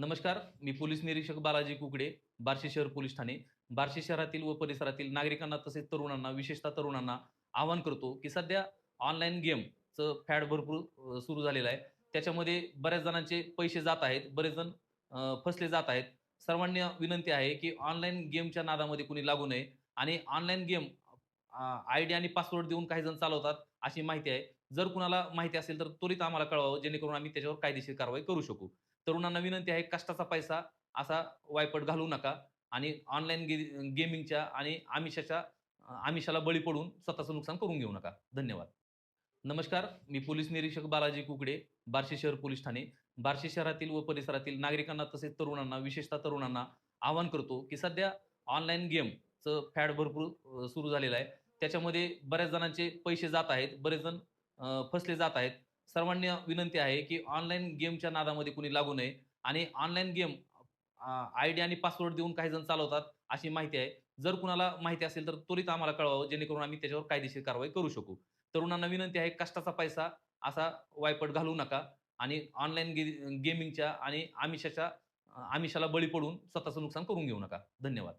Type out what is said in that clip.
नमस्कार, मी पोलीस निरीक्षक बालाजी कुकडे, बार्शी शहर पोलीस ठाणे. बार्शी शहरातील व परिसरातील नागरिकांना तसेच तरुणांना, विशेषतः तरुणांना आवाहन करतो, की सध्या ऑनलाईन गेमचं फॅड भरपूर सुरू झालेलं आहे. त्याच्यामध्ये बऱ्याच जणांचे पैसे जात आहेत. बरेच जण फसले जात आहेत. सर्वांना विनंती आहे, की ऑनलाईन गेमच्या नादामध्ये कुणी लागू नये आणि ऑनलाईन गेम आयडी आणि पासवर्ड देऊन काही जण चालवतात, अशी माहिती आहे. जर कुणाला माहिती असेल, तर त्वरित आम्हाला कळवावं, जेणेकरून आम्ही त्याच्यावर कायदेशीर कारवाई करू शकू. तरुणांना विनंती आहे, कष्टाचा पैसा असा वायपट घालवू नका आणि ऑनलाईन गेमिंगच्या आणि आमिषाला बळी पडून स्वतःचं नुकसान करून घेऊ नका. धन्यवाद. नमस्कार, मी पोलीस निरीक्षक बालाजी कुकडे, बार्शी शहर पोलीस ठाणे. बार्शी शहरातील व परिसरातील नागरिकांना तसेच तरुणांना, विशेषतः तरुणांना आवाहन करतो, की सध्या ऑनलाईन गेमचं फॅड भरपूर सुरू झालेलं आहे. त्याच्यामध्ये बऱ्याच जणांचे पैसे जात आहेत. बरेच जण फसले जात आहेत. सर्वांना विनंती आहे, की ऑनलाईन गेमच्या नादामध्ये कुणी लागू नये आणि ऑनलाईन गेम आयडी आणि पासवर्ड देऊन काही जण चालवतात, अशी माहिती आहे. जर कुणाला माहिती असेल, तर त्वरित आम्हाला कळवावं, जेणेकरून आम्ही त्याच्यावर कायदेशीर कारवाई करू शकू. तरुणांना विनंती आहे, कष्टाचा पैसा असा वायपट घालवू नका आणि ऑनलाईन गेमिंगच्या आणि आमिषाला बळी पडून स्वतःचं नुकसान करून घेऊ नका. धन्यवाद.